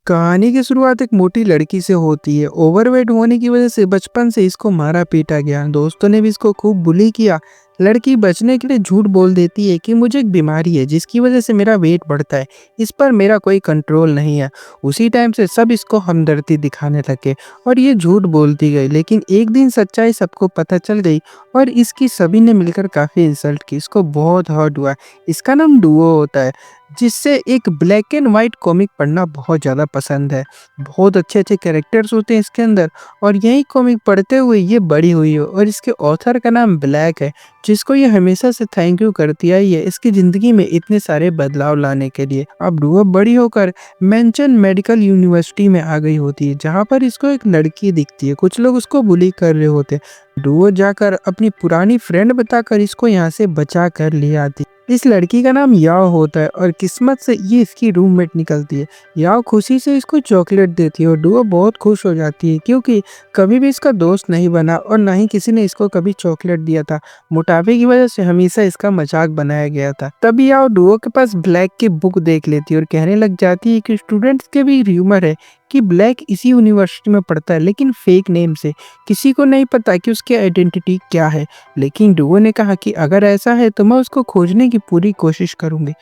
कहानी की शुरुआत एक मोटी लड़की से होती है। ओवरवेट होने की वजह से बचपन से इसको मारा पीटा गया। दोस्तों ने भी इसको खूब बुली किया। लड़की बचने के लिए झूठ बोल देती है कि मुझे एक बीमारी है जिसकी वजह से मेरा वेट बढ़ता है। इस पर मेरा कोई कंट्रोल नहीं है। उसी टाइम से सब इसको हमदर्दी दिखाने लगे और ये झूठ बोलती गई। लेकिन एक दिन सच्चाई सबको पता चल गई और इसकी सभी ने मिलकर काफ़ी इंसल्ट की। इसको बहुत हर्ट हुआ। इसका नाम डुओ होता है, जिससे एक ब्लैक एंड वाइट कॉमिक पढ़ना बहुत ज़्यादा पसंद है। बहुत अच्छे-अच्छे कैरेक्टर्स होते हैं इसके अंदर और यही कॉमिक पढ़ते हुए ये बड़ी हुई है और इसके ऑथर का नाम ब्लैक है, जिसको ये हमेशा से थैंक यू करती आई है इसकी ज़िंदगी में इतने सारे बदलाव लाने के लिए। अब डुओ बड़ी होकर मेंशन मेडिकल यूनिवर्सिटी में आ गई होती है, जहाँ पर इसको एक लड़की दिखती है। कुछ लोग उसको बुली कर रहे होते हैं। डुओ जाकर अपनी पुरानी फ्रेंड बताकर इसको यहाँ से बचा कर ले आती। इस लड़की का नाम याओ होता है और किस्मत से ये इसकी रूममेट निकलती है। याओ खुशी से इसको चॉकलेट देती है और डुओ बहुत खुश हो जाती है, क्योंकि कभी भी इसका दोस्त नहीं बना और ना ही किसी ने इसको कभी चॉकलेट दिया था। मोटापे की वजह से हमेशा इसका मजाक बनाया गया था। तभी याओ डुओ के पास ब्लैक की बुक देख लेती है और कहने लग जाती है कि स्टूडेंट्स के भी र्यूमर है कि ब्लैक इसी यूनिवर्सिटी में पढ़ता है, लेकिन फेक नेम से। किसी को नहीं पता कि उसकी आइडेंटिटी क्या है। लेकिन डुओ ने कहा कि अगर ऐसा है तो मैं उसको खोजने की पूरी कोशिश करूंगी।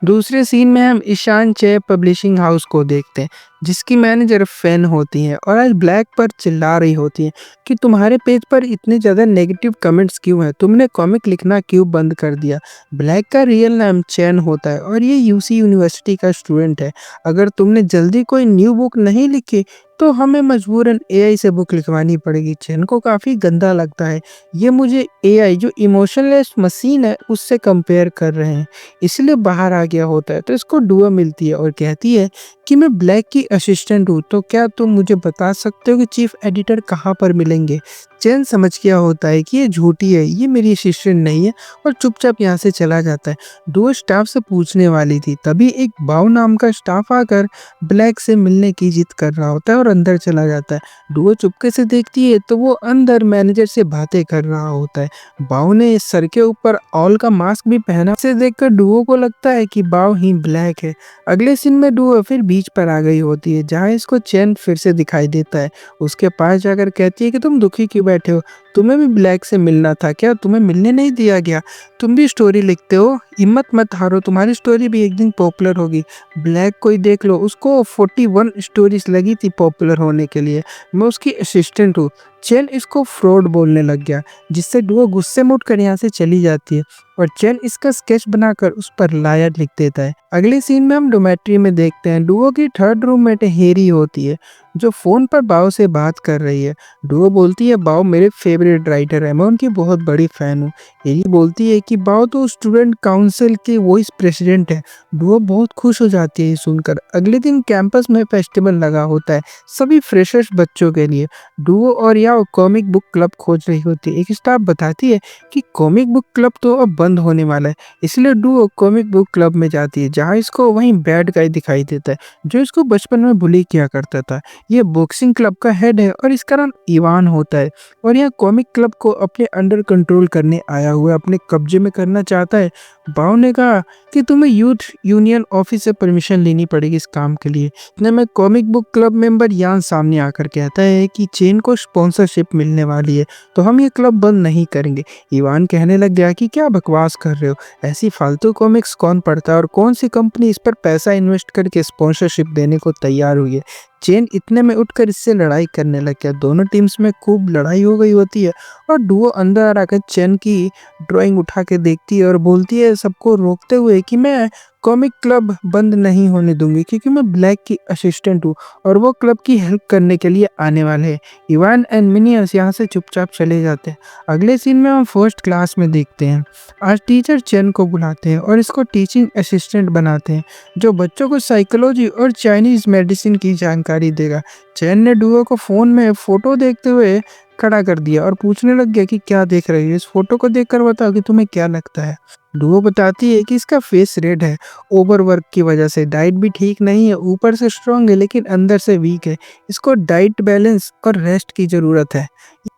दूसरे सीन में हम ईशान चे पब्लिशिंग हाउस को देखते हैं, जिसकी मैनेजर फैन होती हैं और आज ब्लैक पर चिल्ला रही होती हैं कि तुम्हारे पेज पर इतने ज़्यादा नेगेटिव कमेंट्स क्यों हैं, तुमने कॉमिक लिखना क्यों बंद कर दिया। ब्लैक का रियल नाम चैन होता है और ये यूसी यूनिवर्सिटी का स्टूडेंट है। अगर तुमने जल्दी कोई न्यू बुक नहीं लिखी तो हमें मजबूरन एआई से बुक लिखवानी पड़ेगी। चैन को काफ़ी गंदा लगता है। ये मुझे एआई जो इमोशनलेस मशीन है उससे कंपेयर कर रहे हैं, इसलिए बाहर आ गया होता है। तो इसको डुआ मिलती है और कहती है कि मैं ब्लैक की असिस्टेंट हूँ, तो क्या तुम मुझे बता सकते हो कि चीफ एडिटर कहाँ पर मिलेंगे। चैन समझ गया होता है कि ये झूठी है, ये मेरी असिस्टेंट नहीं है और चुपचाप यहाँ से चला जाता है। डुओ स्टाफ से पूछने वाली थी, तभी एक बाव नाम का स्टाफ आकर ब्लैक से मिलने की जिद कर रहा होता है और अंदर चला जाता है। डुओ चुपके से देखती है तो वो अंदर मैनेजर से बातें कर रहा होता है। बाव ने सर के ऊपर ऑल का मास्क भी पहना। इसे देखकर डुओ को लगता है कि बाव ही ब्लैक है। अगले सीन में डुओ फिर बीच पर आ गई होती है, जहाँ इसको चैन फिर से दिखाई देता है। उसके पास जाकर कहती है कि तुम दुखी क्यों बैठे हो, तुम्हें भी ब्लैक से मिलना था क्या, तुम्हें मिलने नहीं दिया गया। तुम भी स्टोरी लिखते हो, हिम्मत मत हारो, तुम्हारी स्टोरी भी एक दिन पॉपुलर होगी। ब्लैक कोई देख लो, उसको 41 स्टोरीज लगी थी पॉपुलर होने के लिए। मैं उसकी असिस्टेंट हूँ। चैन इसको फ्रॉड बोलने लग गया, जिससे डुओ गुस्से में उठकर यहाँ से चली जाती है और चैन इसका स्केच बनाकर उस पर लायर लिख देता है। अगले सीन में हम डोमेट्री में देखते हैं डुओ की थर्ड रूममेट हेरी होती है, जो फोन पर बाव से बात कर रही है। डुओ बोलती है बाव मेरे फेवरेट राइटर है, मैं उनकी बहुत बड़ी फैन हूँ। हेरी बोलती है कि बाव तो स्टूडेंट काउंसिल के वाइस प्रेसिडेंट है। डुओ बहुत खुश हो जाती है ये सुनकर। अगले दिन कैंपस में फेस्टिवल लगा होता है सभी फ्रेशर्स बच्चों के लिए। डुओ और याओ कॉमिक बुक क्लब खोज रही होती है। एक स्टाफ बताती है कि कॉमिक बुक क्लब तो अब बंद होने वाला है, इसलिए डुओ कॉमिक बुक क्लब में जाती है, जहाँ इसको वहीं बैड गाय दिखाई देता है, जो इसको बचपन में बुली किया करता था। ये बॉक्सिंग क्लब का हेड है और इसका नाम इवान होता है और यह कॉमिक क्लब को अपने अंडर कंट्रोल करने आया हुआ है, अपने कब्जे में करना चाहता है। बाव ने कहा कि तुम्हें यूथ यूनियन ऑफिस से परमिशन लेनी पड़ेगी इस काम के लिए। इतने में कॉमिक बुक क्लब मेंबर यान सामने आकर कहता है कि चेन को स्पॉन्सरशिप मिलने वाली है, तो हम ये क्लब बंद नहीं करेंगे। इवान कहने लग गया कि क्या बकवास कर रहे हो, ऐसी फालतू कॉमिक्स कौन पढ़ता है और कौन सी कंपनी इस पर पैसा इन्वेस्ट करके स्पॉन्सरशिप देने को तैयार हुई है। चेन इतने में उठकर इससे लड़ाई करने लग गया। दोनों टीम्स में खूब लड़ाई हो गई होती है और डुओ अंदर आकर चेन की ड्राइंग उठा के देखती है और बोलती है सबको रोकते हुए कि मैं कॉमिक क्लब बंद नहीं होने दूंगी, क्योंकि मैं ब्लैक की असिस्टेंट हूँ और वो क्लब की हेल्प करने के लिए आने वाले हैं। इवान एंड मिनियंस यहाँ से चुपचाप चले जाते हैं। अगले सीन में हम फर्स्ट क्लास में देखते हैं आज टीचर चेन को बुलाते हैं और इसको टीचिंग असिस्टेंट बनाते हैं, जो बच्चों को साइकोलॉजी और चाइनीज मेडिसिन की जानकारी देगा। चैन ने डुओ को फोन में फोटो देखते हुए खड़ा कर दिया और पूछने लग गया कि क्या देख रही है, इस फोटो को देखकर बताओ कि तुम्हें क्या लगता है। डुओ बताती है कि इसका फेस रेड है ओवरवर्क की वजह से, डाइट भी ठीक नहीं है, ऊपर से स्ट्रांग है लेकिन अंदर से वीक है, इसको डाइट बैलेंस और रेस्ट की ज़रूरत है।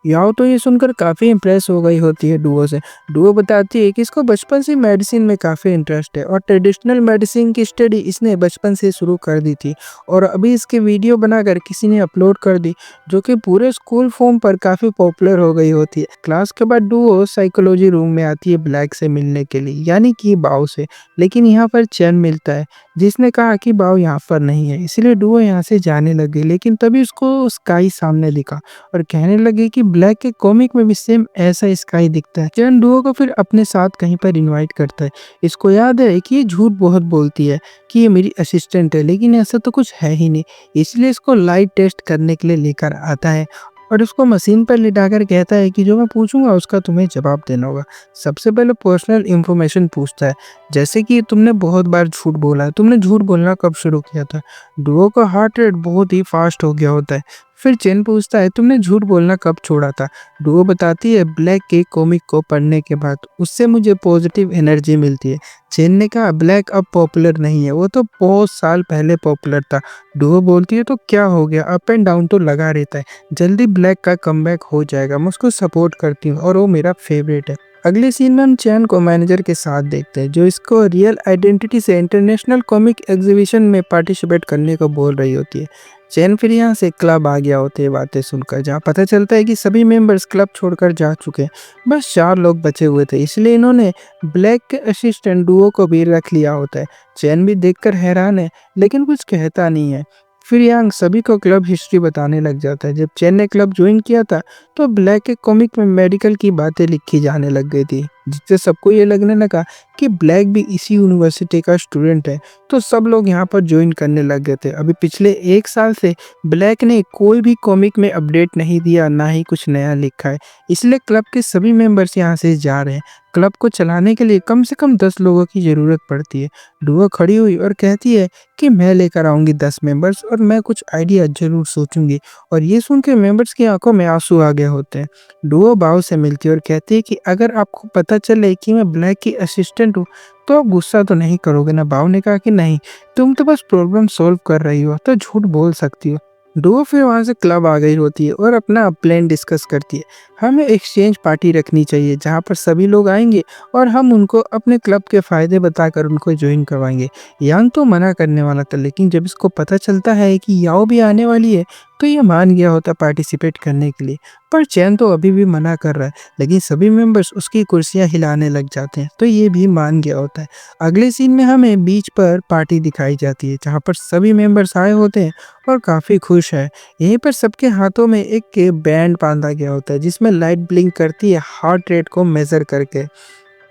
याओ तो ये सुनकर काफ़ी इम्प्रेस हो गई होती है डुओ से। डुओ बताती है कि इसको बचपन से मेडिसिन में काफ़ी इंटरेस्ट है और ट्रेडिशनल मेडिसिन की स्टडी इसने बचपन से शुरू कर दी थी और अभी इसकी वीडियो बनाकर किसी ने अपलोड कर दी, जो कि पूरे स्कूल फॉर्म पर काफ़ी पॉपुलर हो गई होती है। क्लास के बाद डुओ साइकोलॉजी रूम में आती है ब्लैक से मिलने के लिए, यानी कि बाओ से। लेकिन यहाँ पर चैन मिलता है, जिसने कहा कि बाओ यहाँ पर नहीं है, इसलिए डुओ यहाँ से जाने लगी। लेकिन तभी उसको स्काई सामने दिखा और कहने लगे कि ब्लैक के कॉमिक में भी सेम ऐसा स्काई दिखता है। चैन डुओ को फिर अपने साथ कहीं पर इनवाइट करता है। इसको याद है कि ये झूठ बहुत बोलती है कि ये मेरी असिस्टेंट है, लेकिन ऐसा तो कुछ है ही नहीं। इसलिए इसको लाइट टेस्ट करने के लिए लेकर आता है और उसको मशीन पर लिटाकर कहता है कि जो मैं पूछूंगा उसका तुम्हें जवाब देना होगा। सबसे पहले पर्सनल इंफॉर्मेशन पूछता है, जैसे कि तुमने बहुत बार झूठ बोला है, तुमने झूठ बोलना कब शुरू किया था। डुओ का हार्ट रेट बहुत ही फास्ट हो गया होता है। फिर चेन पूछता है, तुमने झूठ बोलना कब छोड़ा था। डुओ बताती है, ब्लैक के कॉमिक को पढ़ने के बाद उससे मुझे पॉजिटिव एनर्जी मिलती है। चेन ने कहा, ब्लैक अब पॉपुलर नहीं है, वो तो बहुत साल पहले पॉपुलर था। डुओ बोलती है, तो क्या हो गया, अप एंड डाउन तो लगा रहता है, जल्दी ब्लैक का कमबैक हो जाएगा, मैं उसको सपोर्ट करती हूँ और वो मेरा फेवरेट है। अगले सीन में हम चैन को मैनेजर के साथ देखते हैं, जो इसको रियल आइडेंटिटी से इंटरनेशनल कॉमिक एग्जीबिशन में पार्टिसिपेट करने को बोल रही होती है। चैन फिर यहाँ से क्लब आ गया होते हैं बातें सुनकर, जहाँ पता चलता है कि सभी मेंबर्स क्लब छोड़कर जा चुके हैं, बस 4 लोग बचे हुए थे। इसलिए इन्होंने ब्लैक के असिस्टेंट डुओ को भी रख लिया होता है। चैन भी देखकर हैरान है, लेकिन कुछ कहता नहीं है। फिर यांग सभी को क्लब हिस्ट्री बताने लग जाता है। जब चैन ने क्लब ज्वाइन किया था तो ब्लैक के कॉमिक में मेडिकल की बातें लिखी जाने लग गई थी, जिससे सबको ये लगने लगा कि ब्लैक भी इसी यूनिवर्सिटी का स्टूडेंट है। तो सब लोग यहाँ पर ज्वाइन करने लग गए थे। अभी पिछले 1 साल से ब्लैक ने कोई भी कॉमिक में अपडेट नहीं दिया, ना ही कुछ नया लिखा है। इसलिए क्लब के सभी मेंबर्स यहाँ से जा रहे हैं। क्लब को चलाने के लिए कम से कम 10 लोगों की ज़रूरत पड़ती है। डुओ खड़ी हुई और कहती है कि मैं लेकर आऊँगी 10 मेंबर्स और मैं कुछ आइडिया ज़रूर सोचूंगी। और ये सुन के मेंबर्स की आंखों में आंसू आ गए होते हैं। डुओ बाओ से मिलती है और कहती है कि अगर आपको पता चले कि मैं ब्लैक की असिस्टेंट हूँ तो आप गुस्सा तो नहीं करोगे ना। बाओ ने कहा कि नहीं, तुम तो बस प्रॉब्लम सॉल्व कर रही हो, तो झूठ बोल सकती हो। डुओ फिर वहाँ से क्लब आ गई होती है और अपना प्लान डिस्कस करती है। हमें एक्सचेंज पार्टी रखनी चाहिए जहाँ पर सभी लोग आएंगे और हम उनको अपने क्लब के फ़ायदे बताकर उनको ज्वाइन करवाएंगे। यांग तो मना करने वाला था, लेकिन जब इसको पता चलता है कि याओ भी आने वाली है तो ये मान गया होता पार्टिसिपेट करने के लिए। पर चैन तो अभी भी मना कर रहा है, लेकिन सभी मेंबर्स उसकी कुर्सियां हिलाने लग जाते हैं तो ये भी मान गया होता है। अगले सीन में हमें बीच पर पार्टी दिखाई जाती है, जहाँ पर सभी मेंबर्स आए होते हैं और काफ़ी खुश है। यहीं पर सबके हाथों में एक बैंड बांधा गया होता है, जिसमें लाइट ब्लिंक करती है हार्ट रेट को मेज़र करके।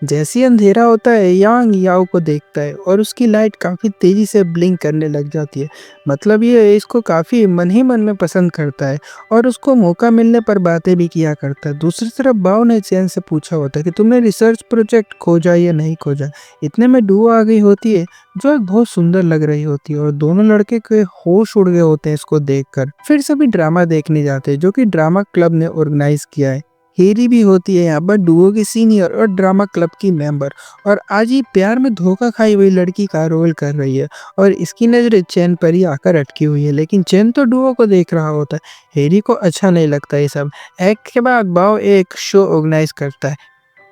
जैसे ही अंधेरा होता है, यांग याओ को देखता है और उसकी लाइट काफ़ी तेज़ी से ब्लिंक करने लग जाती है। मतलब ये इसको काफ़ी मन ही मन में पसंद करता है और उसको मौका मिलने पर बातें भी किया करता है। दूसरी तरफ बाओ ने चैन से पूछा होता है कि तुमने रिसर्च प्रोजेक्ट खोजा या नहीं खोजा। इतने में डुओ आ गई होती है, जो एक बहुत सुंदर लग रही होती है और दोनों लड़के के होश उड़ गए होते हैं इसको देखकर। फिर सभी ड्रामा देखने जाते हैं, जो कि ड्रामा क्लब ने ऑर्गेनाइज किया है। हेरी भी होती है यहाँ पर डुओ की सीनियर और ड्रामा क्लब की मेंबर, और आज ये प्यार में धोखा खाई हुई लड़की का रोल कर रही है और इसकी नज़रें चैन पर ही आकर अटकी हुई है। लेकिन चैन तो डुओ को देख रहा होता है। हेरी को अच्छा नहीं लगता ये सब। एक्ट के बाद बाओ एक शो ऑर्गेनाइज करता है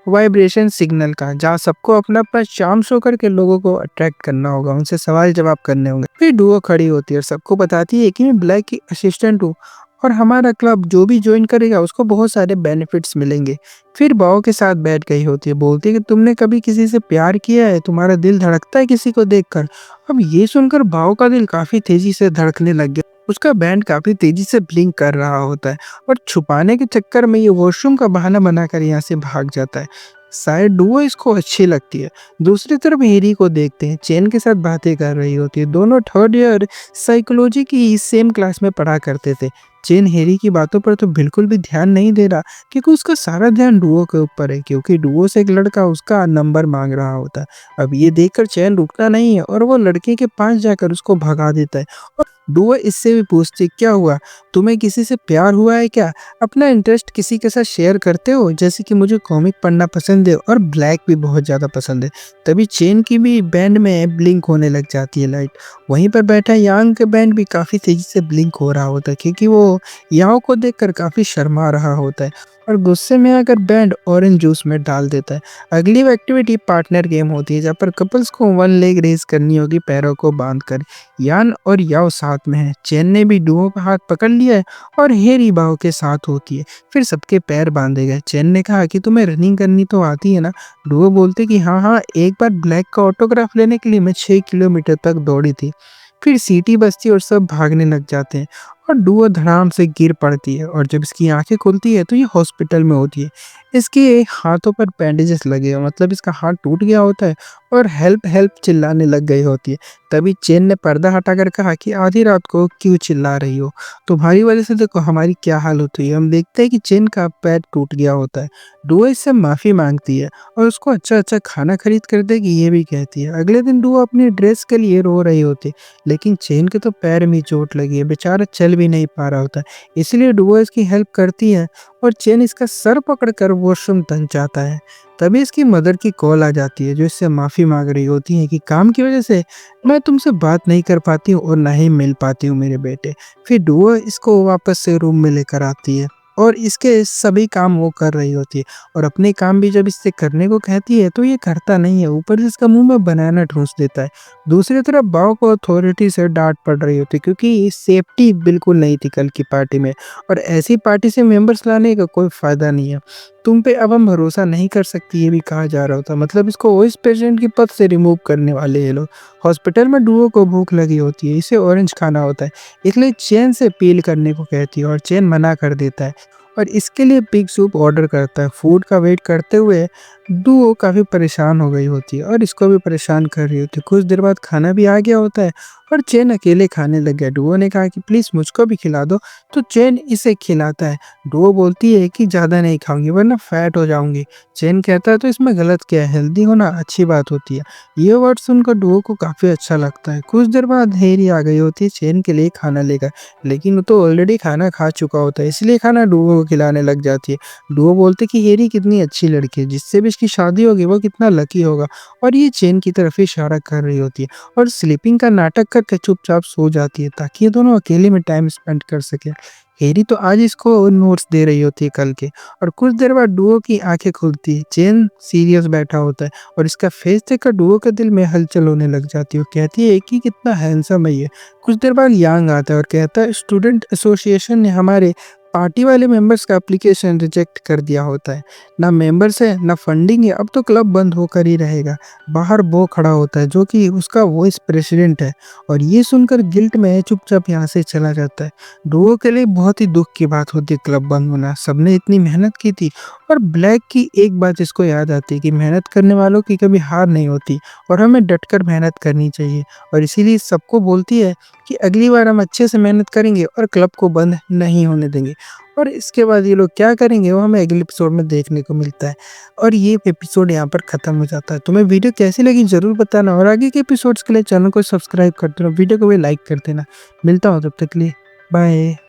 वाइब्रेशन सिग्नल का, जहाँ सबको अपना अपना चार्म शो करके लोगों को अट्रैक्ट करना होगा, उनसे सवाल जवाब करने होंगे। फिर डुओ खड़ी होती है और सबको बताती है कि मैं ब्लैक की असिस्टेंट हूँ और हमारा क्लब जो भी ज्वाइन करेगा उसको बहुत सारे बेनिफिट्स मिलेंगे। फिर बाओ के साथ बैठ गई होती है, बोलती है कि तुमने कभी किसी से प्यार किया है, तुम्हारा दिल धड़कता है किसी को देखकर। अब ये सुनकर बाओ का दिल काफी तेजी से धड़कने लग गया। उसका बैंड काफी तेजी से ब्लिंक कर रहा होता है और छुपाने के चक्कर में ये वॉशरूम का बहाना बनाकर यहाँ से भाग जाता है। शायद डुओ इसको अच्छी लगती है। दूसरी तरफ हेरी को देखते हैं, चेन के साथ बातें कर रही होती है। दोनों 3rd ईयर साइकोलॉजी की सेम क्लास में पढ़ा करते थे। चेन हेरी की बातों पर तो बिल्कुल भी ध्यान नहीं दे रहा, क्योंकि उसका सारा ध्यान डुओ के ऊपर है, क्योंकि डुओ से एक लड़का उसका नंबर मांग रहा होता है। अब ये देखकर चैन रुकता नहीं है और वो लड़के के पास जाकर उसको भगा देता है और डुओ इससे भी पूछती, क्या हुआ, तुम्हें किसी से प्यार हुआ है क्या? अपना इंटरेस्ट किसी के साथ शेयर करते हो? जैसे कि मुझे कॉमिक पढ़ना पसंद है और ब्लैक भी बहुत ज़्यादा पसंद है। तभी चेन की भी बैंड में ब्लिंक होने लग जाती है लाइट। वहीं पर बैठा यांग का बैंड भी काफ़ी तेज़ी से ब्लिंक हो रहा होता है, क्योंकि वो याओ को देखकर काफ़ी शर्मा रहा होता है और गुस्से में आकर बैंड ऑरेंज जूस में डाल देता है। अगली एक्टिविटी पार्टनर गेम होती है, जहाँ पर कपल्स को वन लेग रेस करनी होगी पैरों को बांधकर। यान और याओ साथ में है। चेन ने भी डुओ का हाथ पकड़ लिया है और हेरी बाओ के साथ होती है। फिर सबके पैर बांधे गए। चेन ने कहा कि तुम्हें रनिंग करनी तो आती है ना? डुओ बोलते कि हाँ हाँ, एक बार ब्लैक का ऑटोग्राफ लेने के लिए मैं 6 किलोमीटर तक दौड़ी थी। फिर सीटी बजती और सब भागने लग जाते हैं और डुओ धड़ाम से गिर पड़ती है और जब इसकी आंखें खुलती है तो ये हॉस्पिटल में होती है। इसके हाथों पर बैंडेजेस लगे हैं, मतलब इसका हाथ टूट गया होता है और हेल्प हेल्प चिल्लाने लग गई होती है। तभी चेन ने पर्दा हटाकर कहा कि आधी रात को क्यों चिल्ला रही हो? तुम्हारी वजह से देखो हमारी क्या हाल होती है। हम देखते हैं कि चेन का पैर टूट गया होता है। डुओ इससे माफ़ी मांगती है और उसको अच्छा अच्छा खाना खरीद कर देगी ये भी कहती है। अगले दिन डुओ अपनी ड्रेस के लिए रो रही होती है, लेकिन चेन के तो पैर में चोट लगी है, बेचारा चल भी नहीं पा रहा होता है। इसलिए डुओ इसकी हेल्प करती है और चेन इसका सर पकड़कर वॉशरूम तक जाता है। तभी इसकी मदर की कॉल आ जाती है, जो इससे माफ़ी मांग रही होती है कि काम की वजह से मैं तुमसे बात नहीं कर पाती हूँ और ना ही मिल पाती हूँ मेरे बेटे। फिर डुओ इसको वापस से रूम में लेकर आती है और इसके सभी काम वो कर रही होती है और अपने काम भी जब इससे करने को कहती है तो ये करता नहीं है, ऊपर से इसका मुंह में बनाना ठूंस देता है। दूसरी तरफ बाओ को अथॉरिटी से डांट पड़ रही होती है, क्योंकि सेफ्टी बिल्कुल नहीं थी कल की पार्टी में और ऐसी पार्टी से मेंबर्स लाने का कोई फायदा नहीं है। तुम पे अब हम भरोसा नहीं कर सकती, ये भी कहा जा रहा होता, मतलब इसको वाइस प्रेसिडेंट के पद से रिमूव करने वाले ये लोग। हॉस्पिटल में डुओ को भूख लगी होती है, इसे ऑरेंज खाना होता है, इसलिए चेन से पील करने को कहती है और चेन मना कर देता है और इसके लिए पिग सूप ऑर्डर करता है। फूड का वेट करते हुए डुओ काफ़ी परेशान हो गई होती है और इसको भी परेशान कर रही होती है। कुछ देर बाद खाना भी आ गया होता है और चेन अकेले खाने लग गया। डुओ ने कहा कि प्लीज़ मुझको भी खिला दो, तो चेन इसे खिलाता है। डुओ बोलती है कि ज़्यादा नहीं खाऊंगी वरना फैट हो जाऊंगी। चेन कहता है तो इसमें गलत क्या है, हेल्दी होना अच्छी बात होती है। ये वर्ड सुनकर डुओ को काफ़ी अच्छा लगता है। कुछ देर बाद हेरी आ गई होती है चेन के लिए खाना लेकर, लेकिन वो तो ऑलरेडी खाना खा चुका होता है, इसलिए खाना डुओ को खिलाने लग जाती है। डुओ बोलते कि हेरी कितनी अच्छी लड़की है, जिससे भी इसकी शादी होगी वो कितना लकी होगा, और ये चेन की तरफ ही इशारा कर रही होती है और स्लीपिंग का नाटक करके चुपचाप सो जाती है ताकि ये दोनों अकेले में टाइम स्पेंड कर सके। हेरी तो आज इसको नोट्स दे रही होती है कल के, और कुछ देर बाद डुओ की आंखें खुलती है। चेन सीरियस बैठा होता है और इसका फेस देखकर डुओ के दिल में हलचल होने लग जाती है। वो कहती है कि कितना हैंडसम है ये। कुछ देर बाद यांग आता है और कहता है स्टूडेंट एसोसिएशन ने हमारे पार्टी वाले मेंबर्स का एप्लीकेशन रिजेक्ट कर दिया होता है। ना मेंबर्स है ना फंडिंग है, अब तो क्लब बंद होकर ही रहेगा। बाहर बो खड़ा होता है जो कि उसका वाइस प्रेसिडेंट है और ये सुनकर गिल्ट में चुपचाप यहाँ से चला जाता है। डुओ के लिए बहुत ही दुख की बात होती है क्लब बंद होना, सबने इतनी मेहनत की थी। और ब्लैक की एक बात इसको याद आती है कि मेहनत करने वालों की कभी हार नहीं होती और हमें डटकर मेहनत करनी चाहिए, और इसीलिए सबको बोलती है कि अगली बार हम अच्छे से मेहनत करेंगे और क्लब को बंद नहीं होने देंगे। और इसके बाद ये लोग क्या करेंगे वो हमें अगले एपिसोड में देखने को मिलता है और ये एपिसोड यहाँ पर ख़त्म हो जाता है। तुम्हें वीडियो कैसी लगी ज़रूर बताना और आगे के एपिसोड्स के लिए चैनल को सब्सक्राइब कर देना, वीडियो को भी लाइक कर देना। मिलता हूँ तब तक के लिए, बाय।